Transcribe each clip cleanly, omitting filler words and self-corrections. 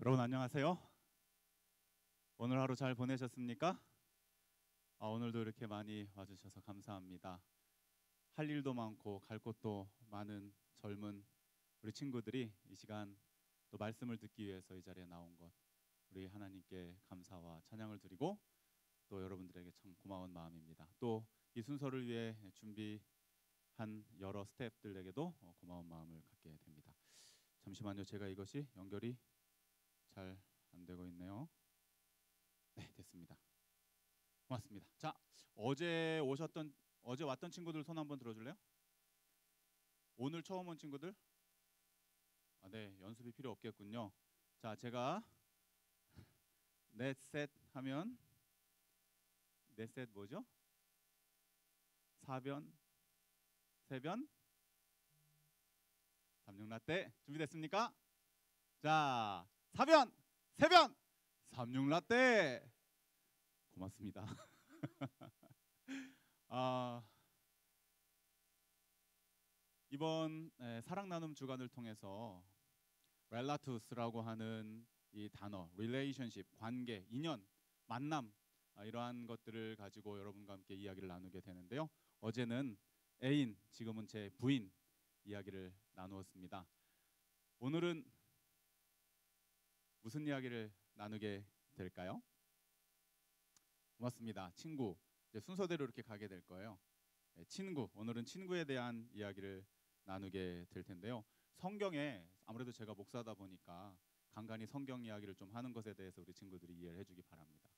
여러분 안녕하세요. 오늘 하루 잘 보내셨습니까? 오늘도 이렇게 많이 와주셔서 감사합니다. 할 일도 많고 갈 곳도 많은 젊은 우리 친구들이 이 시간 또 말씀을 듣기 위해서 이 자리에 나온 것, 우리 하나님께 감사와 찬양을 드리고 또 여러분들에게 참 고마운 마음입니다. 또 이 순서를 위해 준비한 여러 스태프들에게도 고마운 마음을 갖게 됩니다. 잠시만요. 제가 이것이 연결이 잘 안 되고 있네요. 네, 됐습니다. 고맙습니다. 자, 어제 왔던 친구들 손 한번 들어줄래요? 오늘 처음 온 친구들? 네, 연습이 필요 없겠군요. 자, 제가 넷셋 하면 넷셋 뭐죠? 4변, 3변, 3,6라떼 준비됐습니까? 자, 4변, 3변, 3,6라떼. 고맙습니다. 이번 사랑 나눔 주간을 통해서 렐라투스라고 하는 이 단어, relationship, 관계, 인연, 만남, 이러한 것들을 가지고 여러분과 함께 이야기를 나누게 되는데요. 어제는 애인, 지금은 제 부인 이야기를 나누었습니다. 오늘은 무슨 이야기를 나누게 될까요? 고맙습니다. 친구. 이제 순서대로 이렇게 가게 될 거예요. 친구. 오늘은 친구에 대한 이야기를 나누게 될 텐데요. 성경에 아무래도 제가 목사다 보니까 간간히 성경 이야기를 좀 하는 것에 대해서 우리 친구들이 이해를 해주기 바랍니다.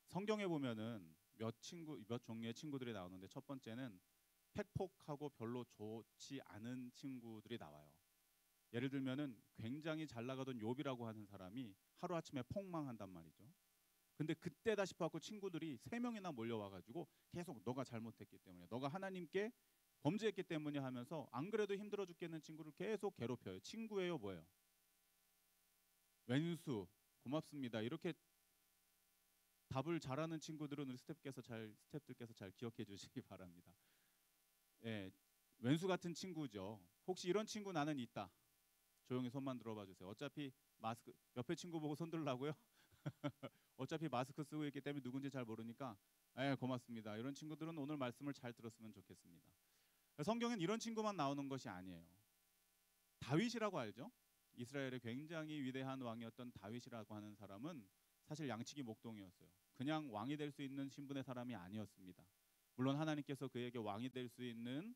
성경에 보면은 몇 종류의 친구들이 나오는데 첫 번째는 팩폭하고 별로 좋지 않은 친구들이 나와요. 예를 들면은 굉장히 잘 나가던 욥이라고 하는 사람이 하루아침에 폭망한단 말이죠. 근데 그때다 싶어갖고 친구들이 3명이나 몰려와가지고 계속 너가 잘못했기 때문에, 너가 하나님께 범죄했기 때문에 하면서 안 그래도 힘들어 죽겠는 친구를 계속 괴롭혀요. 친구예요, 뭐예요? 왼수. 고맙습니다. 이렇게 답을 잘하는 친구들은 우리 스태프들께서 잘 기억해 주시기 바랍니다. 예, 왼수 같은 친구죠. 혹시 이런 친구 나는 있다. 조용히 손만 들어봐 주세요. 어차피 마스크, 옆에 친구 보고 손 들라고요? 어차피 마스크 쓰고 있기 때문에 누군지 잘 모르니까 고맙습니다. 이런 친구들은 오늘 말씀을 잘 들었으면 좋겠습니다. 성경엔 이런 친구만 나오는 것이 아니에요. 다윗이라고 알죠? 이스라엘의 굉장히 위대한 왕이었던 다윗이라고 하는 사람은 사실 양치기 목동이었어요. 그냥 왕이 될 수 있는 신분의 사람이 아니었습니다. 물론 하나님께서 그에게 왕이 될 수 있는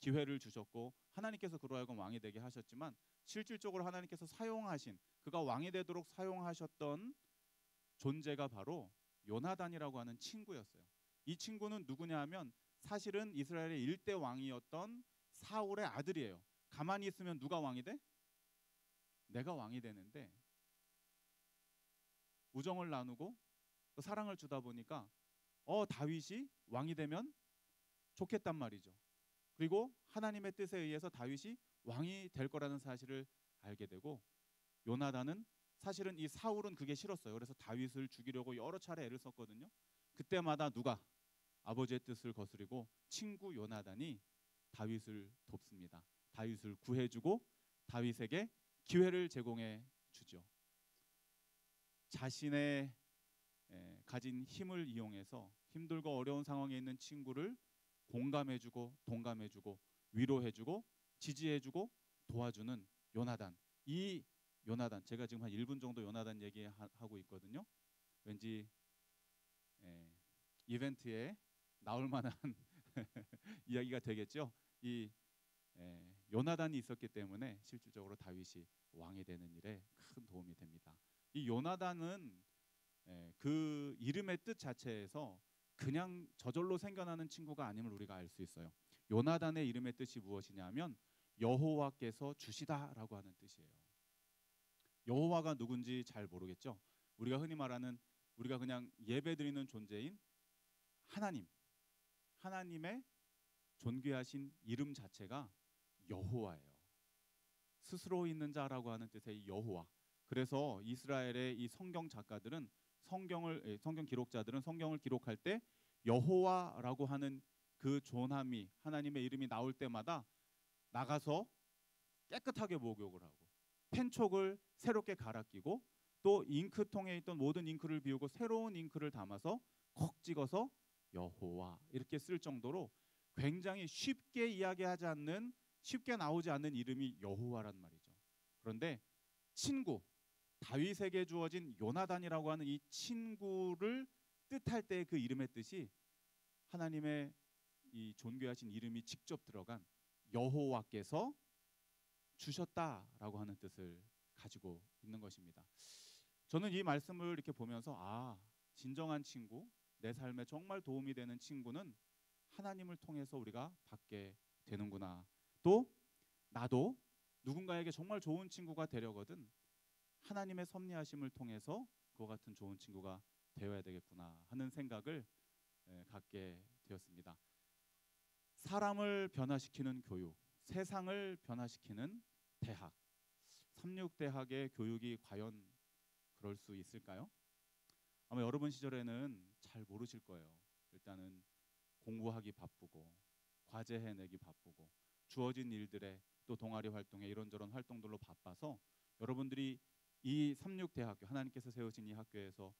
기회를 주셨고 하나님께서 그로 하여금 왕이 되게 하셨지만 실질적으로 하나님께서 사용하신, 그가 왕이 되도록 사용하셨던 존재가 바로 요나단이라고 하는 친구였어요. 이 친구는 누구냐 하면 사실은 이스라엘의 1대 왕이었던 사울의 아들이에요. 가만히 있으면 누가 왕이 돼? 내가 왕이 되는데 우정을 나누고 사랑을 주다 보니까 다윗이 왕이 되면 좋겠단 말이죠. 그리고 하나님의 뜻에 의해서 다윗이 왕이 될 거라는 사실을 알게 되고, 요나단은 사실은 이 사울은 그게 싫었어요. 그래서 다윗을 죽이려고 여러 차례 애를 썼거든요. 그때마다 누가? 아버지의 뜻을 거스리고 친구 요나단이 다윗을 돕습니다. 다윗을 구해주고 다윗에게 기회를 제공해 주죠. 자신의 가진 힘을 이용해서 힘들고 어려운 상황에 있는 친구를 공감해주고 동감해주고 위로해주고 지지해주고 도와주는 요나단. 이 요나단, 제가 지금 한 1분 정도 요나단 얘기하고 있거든요. 왠지 이벤트에 나올 만한 이야기가 되겠죠. 이 요나단이 있었기 때문에 실질적으로 다윗이 왕이 되는 일에 큰 도움이 됩니다. 이 요나단은 그 이름의 뜻 자체에서 그냥 저절로 생겨나는 친구가 아님을 우리가 알 수 있어요. 요나단의 이름의 뜻이 무엇이냐면 여호와께서 주시다라고 하는 뜻이에요. 여호와가 누군지 잘 모르겠죠. 우리가 흔히 말하는, 우리가 그냥 예배드리는 존재인 하나님의 존귀하신 이름 자체가 여호와예요. 스스로 있는 자라고 하는 뜻의 여호와. 그래서 이스라엘의 이 성경 작가들은 성경 기록자들은 성경을 기록할 때 여호와라고 하는 그 존함이, 하나님의 이름이 나올 때마다 나가서 깨끗하게 목욕을 하고 펜촉을 새롭게 갈아 끼고 또 잉크통에 있던 모든 잉크를 비우고 새로운 잉크를 담아서 콕 찍어서 여호와 이렇게 쓸 정도로 굉장히 쉽게 이야기하지 않는, 쉽게 나오지 않는 이름이 여호와란 말이죠. 그런데 친구, 다윗에게 주어진 요나단이라고 하는 이 친구를 뜻할 때 그 이름의 뜻이 하나님의 이 존귀하신 이름이 직접 들어간 여호와께서 주셨다라고 하는 뜻을 가지고 있는 것입니다. 저는 이 말씀을 이렇게 보면서 진정한 친구, 내 삶에 정말 도움이 되는 친구는 하나님을 통해서 우리가 받게 되는구나. 또 나도 누군가에게 정말 좋은 친구가 되려거든 하나님의 섭리하심을 통해서 그와 같은 좋은 친구가 되어야 되겠구나 하는 생각을 갖게 되었습니다. 사람을 변화시키는 교육, 세상을 변화시키는 대학, 삼육대학의 교육이 과연 그럴 수 있을까요? 아마 여러분 시절에는 잘 모르실 거예요. 일단은 공부하기 바쁘고 과제 해내기 바쁘고 주어진 일들에 또 동아리 활동에 이런저런 활동들로 바빠서 여러분들이 이 삼육대학교, 하나님께서 세우신 이 학교에서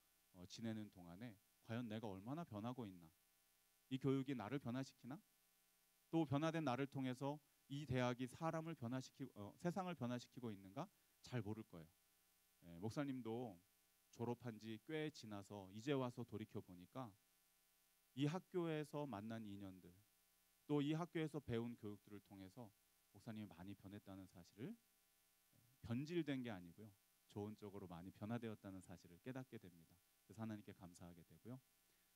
지내는 동안에 과연 내가 얼마나 변하고 있나, 이 교육이 나를 변화시키나, 또 변화된 나를 통해서 이 대학이 사람을 변화시키고 세상을 변화시키고 있는가 잘 모를 거예요. 목사님도 졸업한 지 꽤 지나서 이제 와서 돌이켜 보니까 이 학교에서 만난 인연들, 또 이 학교에서 배운 교육들을 통해서 목사님이 많이 변했다는 사실을, 변질된 게 아니고요, 좋은 쪽으로 많이 변화되었다는 사실을 깨닫게 됩니다. 그래서 하나님께 감사하게 되고요.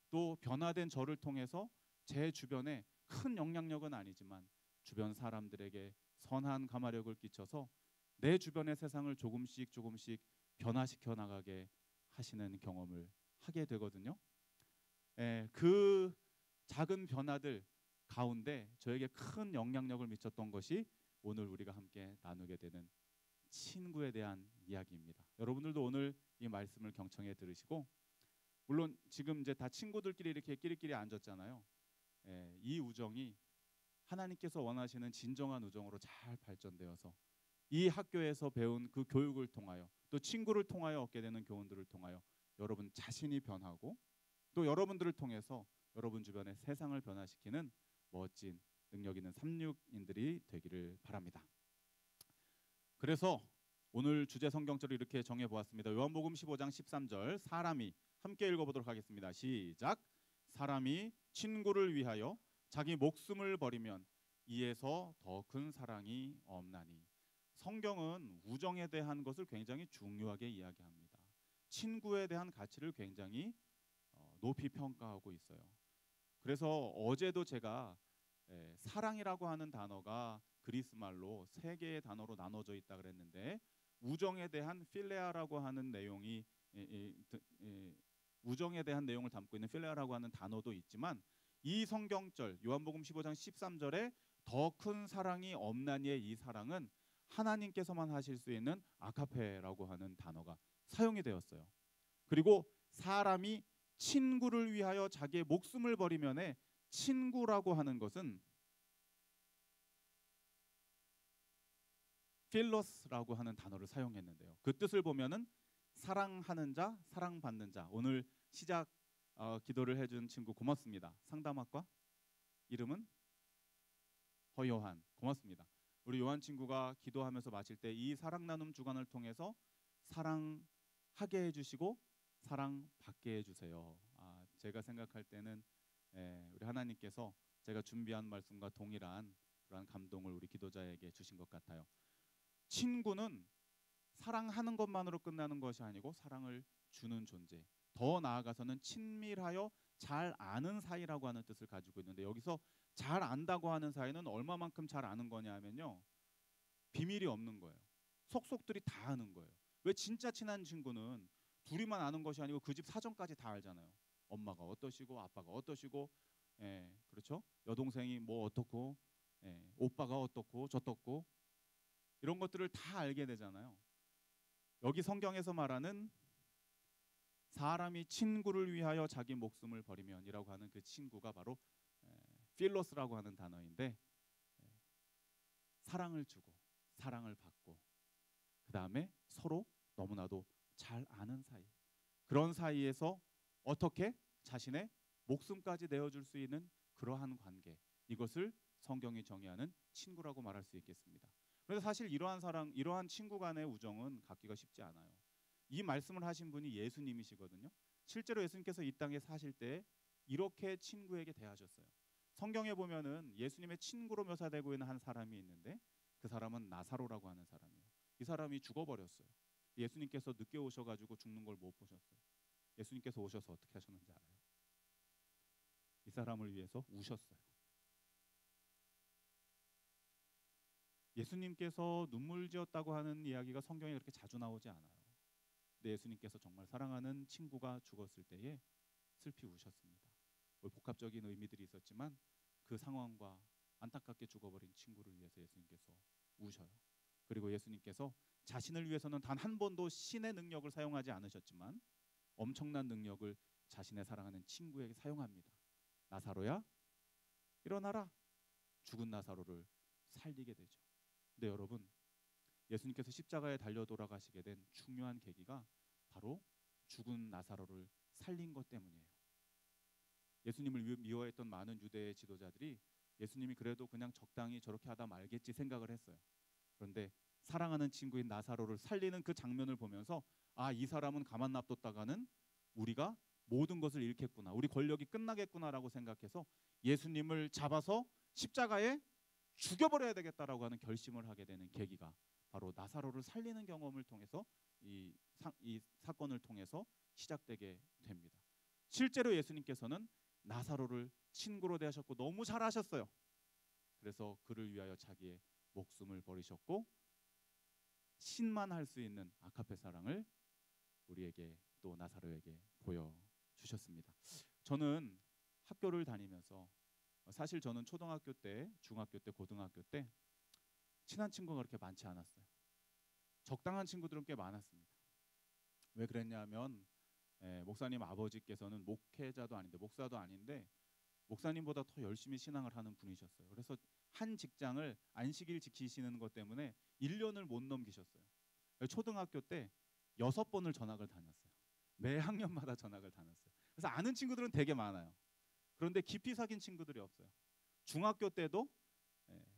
또 변화된 저를 통해서 제 주변에 큰 영향력은 아니지만 주변 사람들에게 선한 감화력을 끼쳐서 내 주변의 세상을 조금씩 변화시켜 나가게 하시는 경험을 하게 되거든요. 그 작은 변화들 가운데 저에게 큰 영향력을 미쳤던 것이 오늘 우리가 함께 나누게 되는 친구에 대한 이야기입니다. 여러분들도 오늘 이 말씀을 경청해 들으시고, 물론 지금 이제 다 친구들끼리 이렇게 끼리끼리 앉았잖아요. 이 우정이 하나님께서 원하시는 진정한 우정으로 잘 발전되어서 이 학교에서 배운 그 교육을 통하여, 또 친구를 통하여 얻게 되는 교훈들을 통하여 여러분 자신이 변하고, 또 여러분들을 통해서 여러분 주변의 세상을 변화시키는 멋진 능력 있는 삼육인들이 되기를 바랍니다. 그래서 오늘 주제 성경절을 이렇게 정해 보았습니다. 요한복음 15장 13절, 사람이, 함께 읽어보도록 하겠습니다. 시작. 사람이 친구를 위하여 자기 목숨을 버리면 이에서 더 큰 사랑이 없나니. 성경은 우정에 대한 것을 굉장히 중요하게 이야기합니다. 친구에 대한 가치를 굉장히 높이 평가하고 있어요. 그래서 어제도 제가 사랑이라고 하는 단어가 그리스 말로 세 개의 단어로 나눠져 있다 그랬는데, 우정에 대한 필레아라고 하는 내용이 우정에 대한 내용을 담고 있는 필레아라고 하는 단어도 있지만, 이 성경절 요한복음 15장 13절에 더 큰 사랑이 없나니의 이 사랑은 하나님께서만 하실 수 있는 아가페라고 하는 단어가 사용이 되었어요. 그리고 사람이 친구를 위하여 자기의 목숨을 버리면에 친구라고 하는 것은 필로스라고 하는 단어를 사용했는데요. 그 뜻을 보면은 사랑하는 자, 사랑받는 자. 오늘 시작 기도를 해준 친구 고맙습니다. 상담학과 이름은 허요한. 고맙습니다. 우리 요한 친구가 기도하면서 마칠 때 이 사랑 나눔 주간을 통해서 사랑하게 해주시고 사랑받게 해주세요. 제가 생각할 때는 우리 하나님께서 제가 준비한 말씀과 동일한 그러한 감동을 우리 기도자에게 주신 것 같아요. 친구는 사랑하는 것만으로 끝나는 것이 아니고 사랑을 주는 존재, 더 나아가서는 친밀하여 잘 아는 사이라고 하는 뜻을 가지고 있는데, 여기서 잘 안다고 하는 사이는 얼마만큼 잘 아는 거냐 하면요, 비밀이 없는 거예요. 속속들이 다 아는 거예요. 왜 진짜 친한 친구는 둘이만 아는 것이 아니고 그 집 사정까지 다 알잖아요. 엄마가 어떠시고 아빠가 어떠시고, 그렇죠? 여동생이 뭐 어떻고, 오빠가 어떻고 저떻고, 이런 것들을 다 알게 되잖아요. 여기 성경에서 말하는 사람이 친구를 위하여 자기 목숨을 버리면이라고 하는 그 친구가 바로 필로스라고 하는 단어인데, 사랑을 주고 사랑을 받고 그 다음에 서로 너무나도 잘 아는 그런 사이에서 어떻게 자신의 목숨까지 내어줄 수 있는 그러한 관계, 이것을 성경이 정의하는 친구라고 말할 수 있겠습니다. 그래서 사실 이러한 친구 간의 우정은 갖기가 쉽지 않아요. 이 말씀을 하신 분이 예수님이시거든요. 실제로 예수님께서 이 땅에 사실 때 이렇게 친구에게 대하셨어요. 성경에 보면은 예수님의 친구로 묘사되고 있는 한 사람이 있는데 그 사람은 나사로라고 하는 사람이에요. 이 사람이 죽어버렸어요. 예수님께서 늦게 오셔가지고 죽는 걸 못 보셨어요. 예수님께서 오셔서 어떻게 하셨는지 알아요? 이 사람을 위해서 우셨어요. 예수님께서 눈물 지었다고 하는 이야기가 성경에 그렇게 자주 나오지 않아요. 근데 예수님께서 정말 사랑하는 친구가 죽었을 때에 슬피 우셨습니다. 복합적인 의미들이 있었지만 그 상황과 안타깝게 죽어버린 친구를 위해서 예수님께서 우셔요. 그리고 예수님께서 자신을 위해서는 단 한 번도 신의 능력을 사용하지 않으셨지만 엄청난 능력을 자신의 사랑하는 친구에게 사용합니다. 나사로야, 일어나라. 죽은 나사로를 살리게 되죠. 근데 여러분, 예수님께서 십자가에 달려 돌아가시게 된 중요한 계기가 바로 죽은 나사로를 살린 것 때문이에요. 예수님을 미워했던 많은 유대의 지도자들이 예수님이 그래도 그냥 적당히 저렇게 하다 말겠지 생각을 했어요. 그런데 사랑하는 친구인 나사로를 살리는 그 장면을 보면서 아, 이 사람은 가만 놔뒀다가는 우리가 모든 것을 잃겠구나, 우리 권력이 끝나겠구나라고 생각해서 예수님을 잡아서 십자가에 죽여버려야 되겠다라고 하는 결심을 하게 되는 계기가 바로 나사로를 살리는 경험을 통해서 이 사건을 통해서 시작되게 됩니다. 실제로 예수님께서는 나사로를 친구로 대하셨고 너무 잘하셨어요. 그래서 그를 위하여 자기의 목숨을 버리셨고 신만 할 수 있는 아카페 사랑을 우리에게 또 나사로에게 보여주셨습니다. 저는 학교를 다니면서 사실 저는 초등학교 때, 중학교 때, 고등학교 때 친한 친구가 그렇게 많지 않았어요. 적당한 친구들은 꽤 많았습니다. 왜 그랬냐면 목사님 아버지께서는 목회자도 아닌데 목사도 아닌데 목사님보다 더 열심히 신앙을 하는 분이셨어요. 그래서 한 직장을 안식일 지키시는 것 때문에 1년을 못 넘기셨어요. 초등학교 때 6번을 전학을 다녔어요. 매 학년마다 전학을 다녔어요. 그래서 아는 친구들은 되게 많아요. 그런데 깊이 사귄 친구들이 없어요. 중학교 때도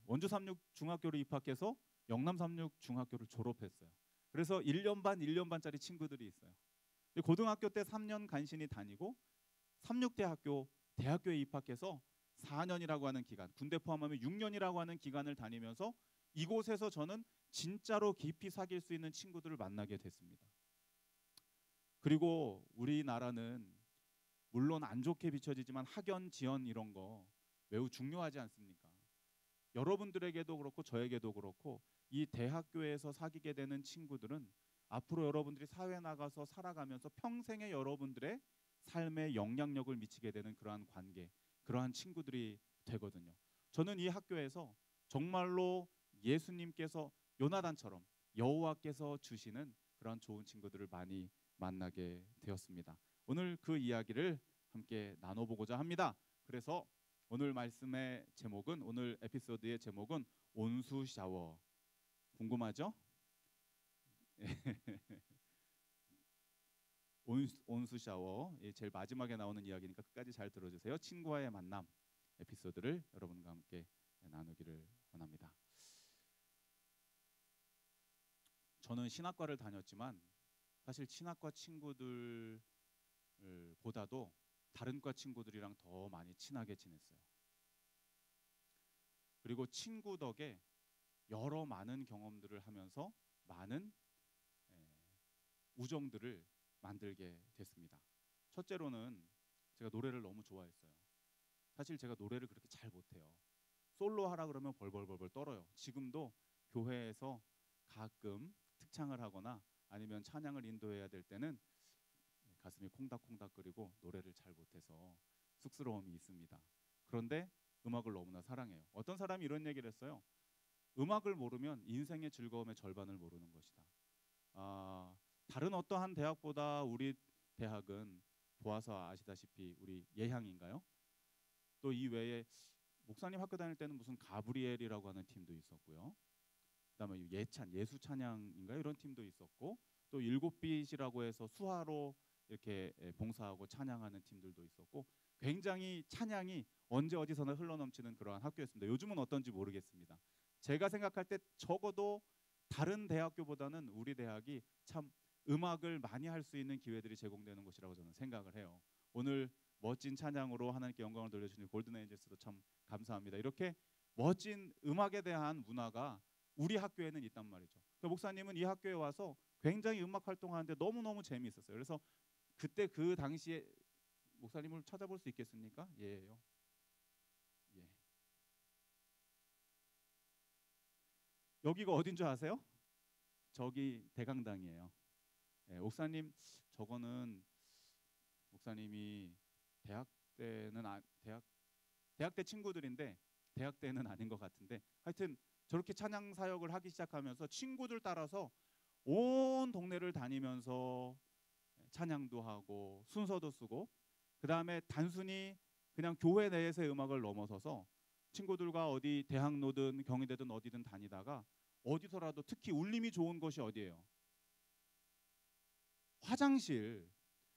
원주 삼육 중학교를 입학해서 영남 삼육 중학교를 졸업했어요. 그래서 1년 반, 1년 반짜리 친구들이 있어요. 고등학교 때 3년 간신히 다니고 삼육대학교 대학교에 입학해서 4년이라고 하는 기간, 군대 포함하면 6년이라고 하는 기간을 다니면서 이곳에서 저는 진짜로 깊이 사귈 수 있는 친구들을 만나게 됐습니다. 그리고 우리나라는 물론 안 좋게 비춰지지만 학연, 지연 이런 거 매우 중요하지 않습니까? 여러분들에게도 그렇고 저에게도 그렇고 이 대학교에서 사귀게 되는 친구들은 앞으로 여러분들이 사회에 나가서 살아가면서 평생의 여러분들의 삶에 영향력을 미치게 되는 그러한 관계, 그러한 친구들이 되거든요. 저는 이 학교에서 정말로 예수님께서 요나단처럼 여호와께서 주시는 그런 좋은 친구들을 많이 만나게 되었습니다. 오늘 그 이야기를 함께 나눠보고자 합니다. 그래서 오늘 말씀의 제목은, 오늘 에피소드의 제목은 온수 샤워. 궁금하죠? 온수 샤워, 제일 마지막에 나오는 이야기니까 끝까지 잘 들어주세요. 친구와의 만남 에피소드를 여러분과 함께 나누기를 원합니다. 저는 신학과를 다녔지만 사실 친학과 친구들보다도 다른 과 친구들이랑 더 많이 친하게 지냈어요. 그리고 친구 덕에 여러 많은 경험들을 하면서 많은 우정들을 만들게 됐습니다. 첫째로는 제가 노래를 너무 좋아했어요. 사실 제가 노래를 그렇게 잘 못해요. 솔로 하라 그러면 벌벌벌 떨어요. 지금도 교회에서 가끔 특창을 하거나 아니면 찬양을 인도해야 될 때는 가슴이 콩닥콩닥거리고 노래를 잘 못해서 쑥스러움이 있습니다. 그런데 음악을 너무나 사랑해요. 어떤 사람이 이런 얘기를 했어요. 음악을 모르면 인생의 즐거움의 절반을 모르는 것이다. 다른 어떠한 대학보다 우리 대학은 보아서 아시다시피 우리 예향인가요? 또 이 외에 목사님 학교 다닐 때는 무슨 가브리엘이라고 하는 팀도 있었고요. 그다음에 예수 찬양인가요? 이런 팀도 있었고 또 일곱빛이라고 해서 수화로 이렇게 봉사하고 찬양하는 팀들도 있었고 굉장히 찬양이 언제 어디서나 흘러넘치는 그러한 학교였습니다. 요즘은 어떤지 모르겠습니다. 제가 생각할 때 적어도 다른 대학교보다는 우리 대학이 참 음악을 많이 할 수 있는 기회들이 제공되는 곳이라고 저는 생각을 해요. 오늘 멋진 찬양으로 하나님께 영광을 돌려주신 골든 에인젤스도 참 감사합니다. 이렇게 멋진 음악에 대한 문화가 우리 학교에는 있단 말이죠. 목사님은 이 학교에 와서 굉장히 음악 활동하는데 너무너무 재미있었어요. 그래서 그때 그 당시에 목사님을 찾아볼 수 있겠습니까? 예요. 예. 여기가 어딘 줄 아세요? 저기 대강당이에요. 예, 목사님 저거는 목사님이 대학 때는 대학 때 친구들인데 대학 때는 아닌 것 같은데 하여튼 저렇게 찬양 사역을 하기 시작하면서 친구들 따라서 온 동네를 다니면서 찬양도 하고 순서도 쓰고 그 다음에 단순히 그냥 교회 내에서의 음악을 넘어서서 친구들과 어디 대학로든 경희대든 어디든 다니다가 어디서라도 특히 울림이 좋은 곳이 어디예요? 화장실.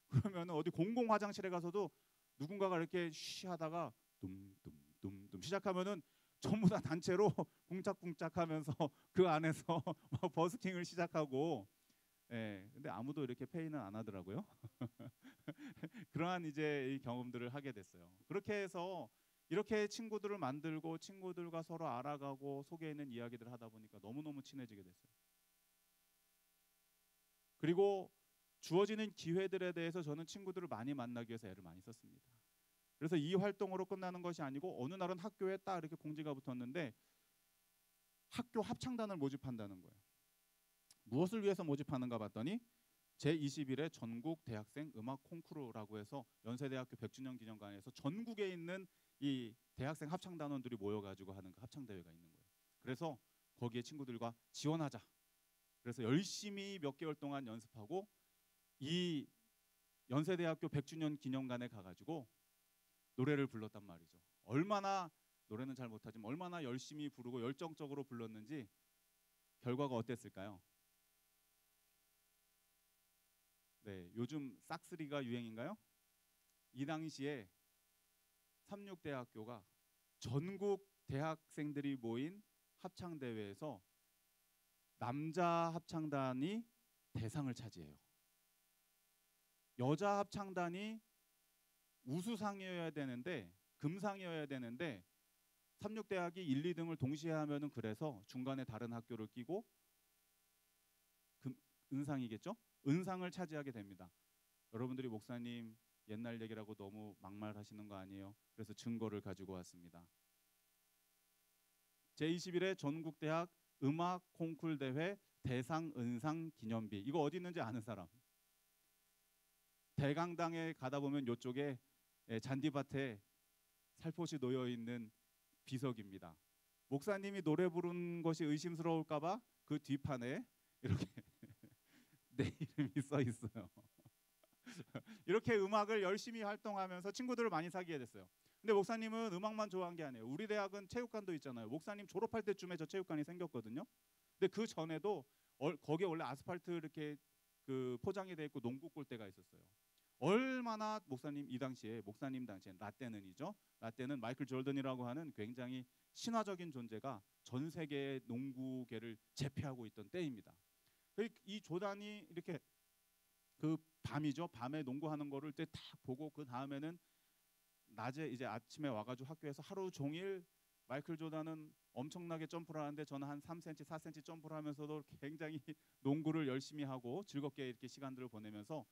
그러면 어디 공공 화장실에 가서도 누군가가 이렇게 쉬 하다가 둠둠둠둠 시작하면은 전부 다 단체로 쿵짝쿵짝하면서 그 안에서 막 버스킹을 시작하고, 예, 근데 아무도 이렇게 페이는 안 하더라고요. 그러한 이제 이 경험들을 하게 됐어요. 그렇게 해서 이렇게 친구들을 만들고 친구들과 서로 알아가고 속에 있는 이야기들을 하다 보니까 너무너무 친해지게 됐어요. 그리고 주어지는 기회들에 대해서 저는 친구들을 많이 만나기 위해서 애를 많이 썼습니다. 그래서 이 활동으로 끝나는 것이 아니고 어느 날은 학교에 딱 이렇게 공지가 붙었는데 학교 합창단을 모집한다는 거예요. 무엇을 위해서 모집하는가 봤더니 제21회 전국 대학생 음악 콩쿠르라고 해서 연세대학교 100주년 기념관에서 전국에 있는 이 대학생 합창단원들이 모여가지고 하는 그 합창대회가 있는 거예요. 그래서 거기에 친구들과 지원하자. 그래서 열심히 몇 개월 동안 연습하고 이 연세대학교 100주년 기념관에 가가지고 노래를 불렀단 말이죠. 얼마나 노래는 잘 못하지만 얼마나 열심히 부르고 열정적으로 불렀는지 결과가 어땠을까요? 네, 요즘 싹스리가 유행인가요? 이 당시에 삼육대학교가 전국 대학생들이 모인 합창대회에서 남자 합창단이 대상을 차지해요. 여자 합창단이 우수상이어야 되는데 금상이어야 되는데 삼육대학이 1, 2등을 동시에 하면은 그래서 중간에 다른 학교를 끼고 은상이겠죠? 은상을 차지하게 됩니다. 여러분들이 목사님 옛날 얘기라고 너무 막말하시는 거 아니에요? 그래서 증거를 가지고 왔습니다. 제21회 전국대학 음악 콩쿨 대회 대상 은상 기념비. 이거 어디 있는지 아는 사람? 대강당에 가다 보면 이쪽에 잔디밭에 살포시 놓여 있는 비석입니다. 목사님이 노래 부른 것이 의심스러울까봐 그 뒷판에 이렇게 내 이름이 써 있어요. 이렇게 음악을 열심히 활동하면서 친구들을 많이 사귀게 됐어요. 근데 목사님은 음악만 좋아한 게 아니에요. 우리 대학은 체육관도 있잖아요. 목사님 졸업할 때쯤에 저 체육관이 생겼거든요. 근데 그 전에도 거기에 원래 아스팔트 이렇게 그 포장이 돼 있고 농구 골대가 있었어요. 얼마나 목사님 이 당시에 목사님 당시에 라떼는이죠. 라떼는 마이클 조던이라고 하는 굉장히 신화적인 존재가 전 세계의 농구계를 제패하고 있던 때입니다. 이 조단이 이렇게 그 밤이죠. 밤에 농구하는 거를 딱 보고 그 다음에는 낮에 이제 아침에 와가지고 학교에서 하루 종일 마이클 조단은 엄청나게 점프를 하는데 저는 한 3cm, 4cm 점프를 하면서도 굉장히 농구를 열심히 하고 즐겁게 이렇게 시간들을 보내면서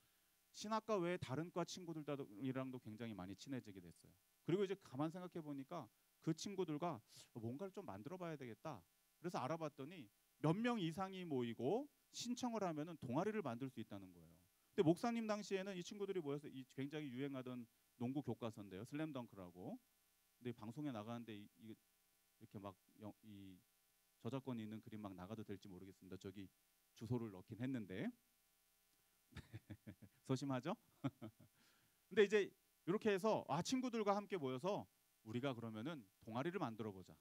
신학과 외에 다른 과 친구들이랑도 굉장히 많이 친해지게 됐어요. 그리고 이제 가만 생각해 보니까 그 친구들과 뭔가를 좀 만들어 봐야 되겠다. 그래서 알아봤더니 몇 명 이상이 모이고 신청을 하면은 동아리를 만들 수 있다는 거예요. 근데 목사님 당시에는 이 친구들이 모여서 이 굉장히 유행하던 농구 교과서인데요, 슬램덩크라고. 근데 방송에 나가는데 이렇게 막 이 저작권이 있는 그림 막 나가도 될지 모르겠습니다. 저기 주소를 넣긴 했는데 소심하죠? 근데 이제 이렇게 해서 친구들과 함께 모여서 우리가 그러면은 동아리를 만들어 보자.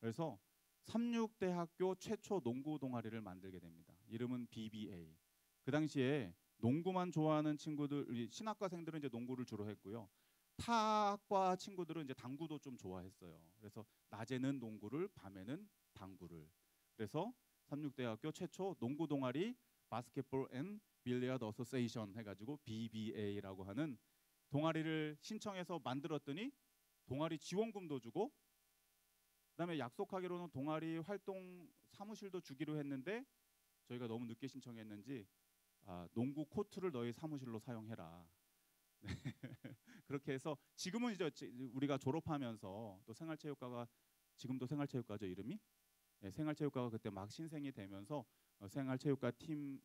그래서 삼육대학교 최초 농구 동아리를 만들게 됩니다. 이름은 BBA. 그 당시에 농구만 좋아하는 친구들, 신학과생들은 이제 농구를 주로 했고요. 타학과 친구들은 이제 당구도 좀 좋아했어요. 그래서 낮에는 농구를, 밤에는 당구를. 그래서 삼육대학교 최초 농구 동아리 바스켓볼 앤 빌리아드 어소시에이션 해가지고 BBA라고 하는 동아리를 신청해서 만들었더니 동아리 지원금도 주고, 그다음에 약속하기로는 동아리 활동 사무실도 주기로 했는데 저희가 너무 늦게 신청했는지 농구 코트를 너희 사무실로 사용해라. 네. 그렇게 해서 지금은 이제 우리가 졸업하면서 또 생활체육과가, 지금도 생활체육과죠 이름이. 네, 생활체육과가 그때 막 신생이 되면서 생활체육과 팀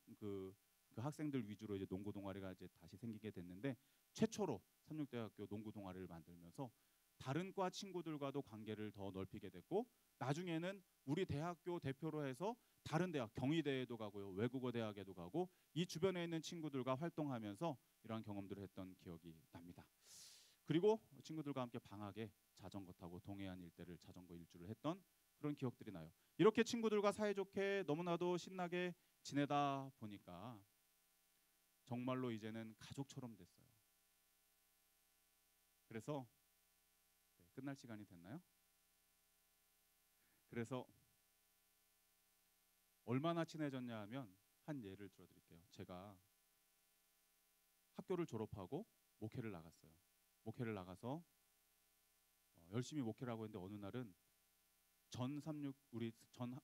그 학생들 위주로 이제 농구 동아리가 이제 다시 생기게 됐는데, 최초로 삼육대학교 농구 동아리를 만들면서 다른 과 친구들과도 관계를 더 넓히게 됐고, 나중에는 우리 대학교 대표로 해서 다른 대학, 경희대에도 가고요, 외국어 대학에도 가고, 이 주변에 있는 친구들과 활동하면서 이러한 경험들을 했던 기억이 납니다. 그리고 친구들과 함께 방학에 자전거 타고 동해안 일대를 자전거 일주를 했던 그런 기억들이 나요. 이렇게 친구들과 사이좋게 너무나도 신나게 지내다 보니까 정말로 이제는 가족처럼 됐어요. 그래서 끝날 시간이 됐나요? 그래서 얼마나 친해졌냐 하면 한 예를 들어드릴게요. 제가 학교를 졸업하고 목회를 나갔어요. 목회를 나가서 열심히 목회를 하고 있는데, 어느 날은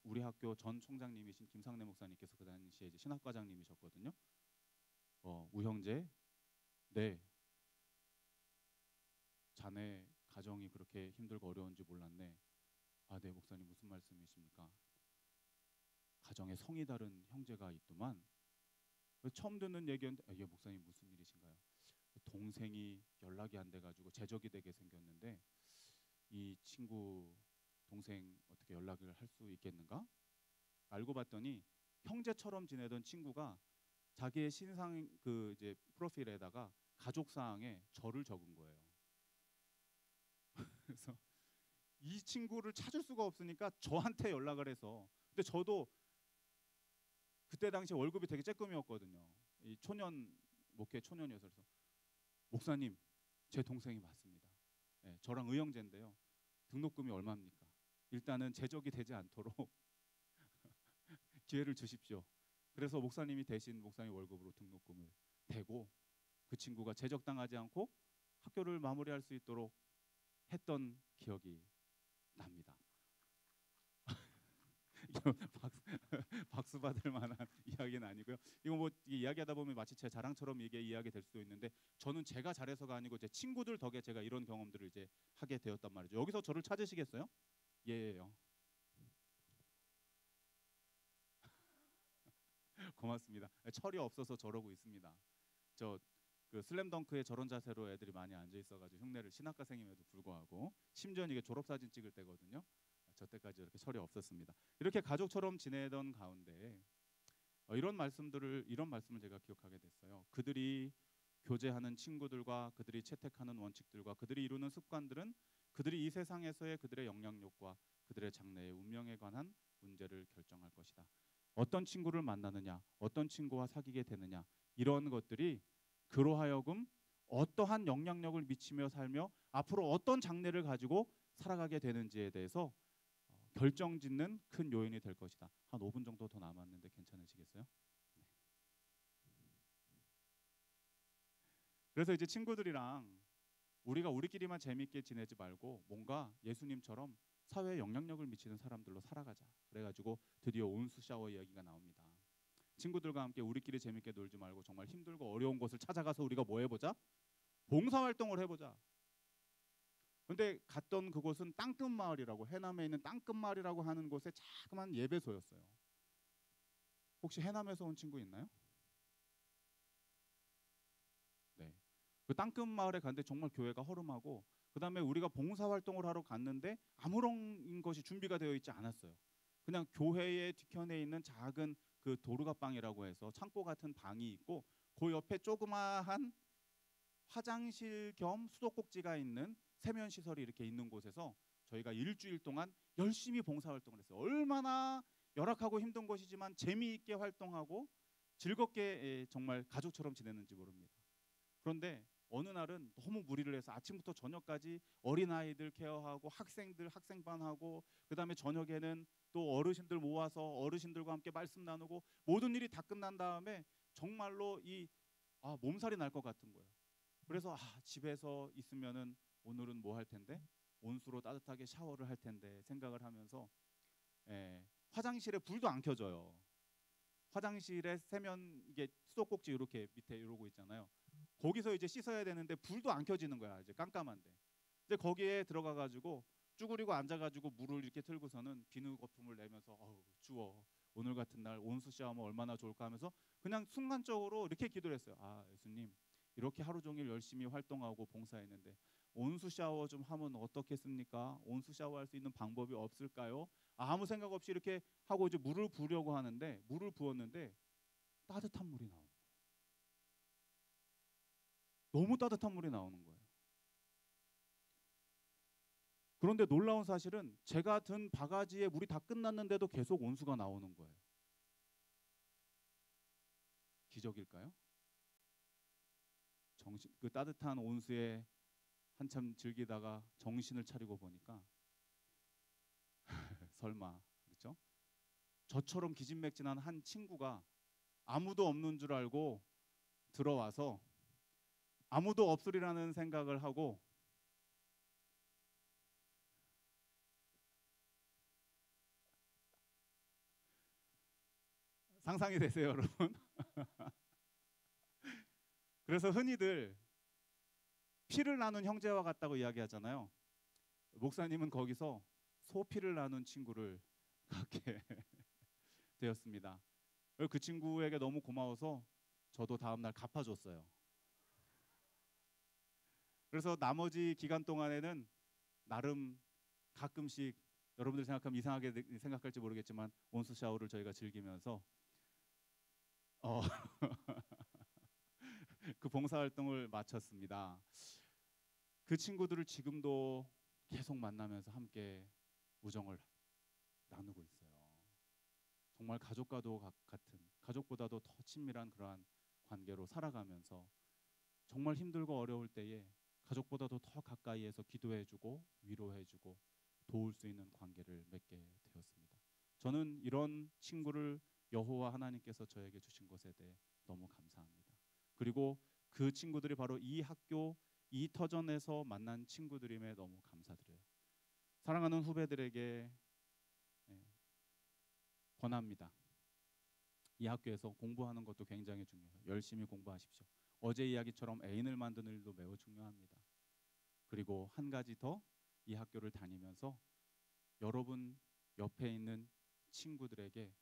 우리 학교 전 총장님이신 김상래 목사님께서 그 당시에 이제 신학과장님이셨거든요. 우형제, 네, 자네 가정이 그렇게 힘들고 어려운지 몰랐네. 네 목사님, 무슨 말씀이십니까? 가정에 성이 다른 형제가 있더만. 처음 듣는 얘기였는데, 예 목사님 무슨 일이신가요? 동생이 연락이 안 돼가지고 제적이 되게 생겼는데 이 친구 동생 어떻게 연락을 할 수 있겠는가? 알고 봤더니 형제처럼 지내던 친구가 자기의 신상 그 이제 프로필에다가 가족 사항에 저를 적은 거예요. 그래서 이 친구를 찾을 수가 없으니까 저한테 연락을 해서, 근데 저도 그때 당시 월급이 되게 쬐끔이었거든요. 이 초년 목회 초년이어서. 그래서 목사님, 제 동생이 맞습니다. 네, 저랑 의형제인데요. 등록금이 얼마입니까? 일단은 제적이 되지 않도록 기회를 주십시오. 그래서 목사님이 대신 목사님 월급으로 등록금을 대고 그 친구가 제적당하지 않고 학교를 마무리할 수 있도록 했던 기억이 납니다. 박수 받을 만한 이야기는 아니고요. 이거 뭐 이야기하다 보면 마치 제 자랑처럼 이게 이야기 될 수도 있는데, 저는 제가 잘해서가 아니고 제 친구들 덕에 제가 이런 경험들을 이제 하게 되었단 말이죠. 여기서 저를 찾으시겠어요? 예예요. 고맙습니다. 철이 없어서 저러고 있습니다. 저 그 슬램덩크에 저런 자세로 애들이 많이 앉아 있어가지고 흉내를, 신학과생임에도 불구하고, 심지어 이게 졸업사진 찍을 때거든요. 저 때까지 이렇게 철이 없었습니다. 이렇게 가족처럼 지내던 가운데 이런 말씀을 제가 기억하게 됐어요. 그들이 교제하는 친구들과 그들이 채택하는 원칙들과 그들이 이루는 습관들은 그들이 이 세상에서의 그들의 영향력과 그들의 장래의 운명에 관한 문제를 결정할 것이다. 어떤 친구를 만나느냐, 어떤 친구와 사귀게 되느냐, 이런 것들이 그로 하여금 어떠한 영향력을 미치며 살며 앞으로 어떤 장래를 가지고 살아가게 되는지에 대해서 결정짓는 큰 요인이 될 것이다. 한 5분 정도 더 남았는데 괜찮으시겠어요? 네. 그래서 이제 친구들이랑 우리가 우리끼리만 재밌게 지내지 말고 뭔가 예수님처럼 사회에 영향력을 미치는 사람들로 살아가자. 그래가지고 드디어 온수 샤워 이야기가 나옵니다. 친구들과 함께 우리끼리 재밌게 놀지 말고 정말 힘들고 어려운 곳을 찾아가서 우리가 뭐 해보자? 봉사활동을 해보자. 근데 갔던 그곳은 땅끝마을이라고, 해남에 있는 땅끝마을이라고 하는 곳에 자그마한 예배소였어요. 혹시 해남에서 온 친구 있나요? 네. 그 땅끝마을에 갔는데 정말 교회가 허름하고, 그 다음에 우리가 봉사활동을 하러 갔는데 아무런 것이 준비가 되어 있지 않았어요. 그냥 교회의 뒤편에 있는 작은 그 도르가방이라고 해서 창고 같은 방이 있고, 그 옆에 조그마한 화장실 겸 수도꼭지가 있는 세면 시설이 이렇게 있는 곳에서 저희가 일주일 동안 열심히 봉사활동을 했어요. 얼마나 열악하고 힘든 것이지만 재미있게 활동하고 즐겁게 정말 가족처럼 지냈는지 모릅니다. 그런데 어느 날은 너무 무리를 해서 아침부터 저녁까지 어린아이들 케어하고 학생들 학생반하고, 그다음에 저녁에는 또 어르신들 모아서 어르신들과 함께 말씀 나누고, 모든 일이 다 끝난 다음에 정말로 몸살이 날 것 같은 거예요. 그래서 집에서 있으면은 오늘은 뭐 할 텐데, 온수로 따뜻하게 샤워를 할 텐데 생각을 하면서, 화장실에 불도 안 켜져요. 화장실에 세면 이게 수도꼭지 이렇게 밑에 이러고 있잖아요. 거기서 이제 씻어야 되는데 불도 안 켜지는 거야. 이제 깜깜한데. 근데 거기에 들어가 가지고 쭈그리고 앉아 가지고 물을 이렇게 틀고서는 비누 거품을 내면서 추워. 오늘 같은 날 온수 샤워하면 얼마나 좋을까 하면서 그냥 순간적으로 이렇게 기도를 했어요. 예수님, 이렇게 하루 종일 열심히 활동하고 봉사했는데 온수 샤워 좀 하면 어떻겠습니까? 온수 샤워할 수 있는 방법이 없을까요? 아무 생각 없이 이렇게 하고 이제 물을 부으려고 하는데, 물을 부었는데 따뜻한 물이 나오는 거예요. 너무 따뜻한 물이 나오는 거예요. 그런데 놀라운 사실은 제가 든 바가지에 물이 다 끝났는데도 계속 온수가 나오는 거예요. 기적일까요? 그 따뜻한 온수에 한참 즐기다가 정신을 차리고 보니까 설마, 그렇죠? 저처럼 기진맥진한 한 친구가 아무도 없는 줄 알고 들어와서 아무도 없으리라는 생각을 하고 상상이 되세요, 여러분? 그래서 흔히들 피를 나눈 형제와 같다고 이야기하잖아요. 목사님은 거기서 소피를 나눈 친구를 갖게 되었습니다. 그 친구에게 너무 고마워서 저도 다음날 갚아줬어요. 그래서 나머지 기간 동안에는 나름 가끔씩, 여러분들 생각하면 이상하게 생각할지 모르겠지만 온수 샤워를 저희가 즐기면서 그 봉사활동을 마쳤습니다. 그 친구들을 지금도 계속 만나면서 함께 우정을 나누고 있어요. 정말 가족과도 같은, 가족보다도 더 친밀한 그러한 관계로 살아가면서 정말 힘들고 어려울 때에 가족보다도 더 가까이에서 기도해주고 위로해주고 도울 수 있는 관계를 맺게 되었습니다. 저는 이런 친구를 여호와 하나님께서 저에게 주신 것에 대해 너무 감사합니다. 그리고 그 친구들이 바로 이 학교 이 터전에서 만난 친구들임에 너무 감사드려요. 사랑하는 후배들에게 권합니다. 이 학교에서 공부하는 것도 굉장히 중요해요. 열심히 공부하십시오. 어제 이야기처럼 애인을 만드는 일도 매우 중요합니다. 그리고 한 가지 더, 이 학교를 다니면서 여러분 옆에 있는 친구들에게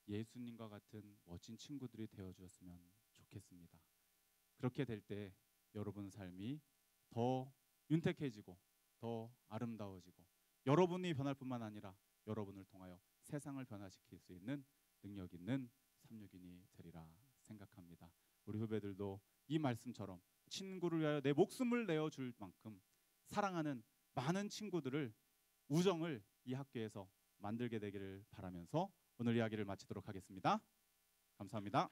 예수님과 같은 멋진 친구들이 되어주었으면 좋겠습니다. 그렇게 될 때 여러분 삶이 더 윤택해지고 더 아름다워지고, 여러분이 변할 뿐만 아니라 여러분을 통하여 세상을 변화시킬 수 있는 능력 있는 삼육인이 되리라 생각합니다. 우리 후배들도 이 말씀처럼 친구를 위하여 내 목숨을 내어줄 만큼 사랑하는 많은 친구들을, 우정을 이 학교에서 만들게 되기를 바라면서 오늘 이야기를 마치도록 하겠습니다. 감사합니다.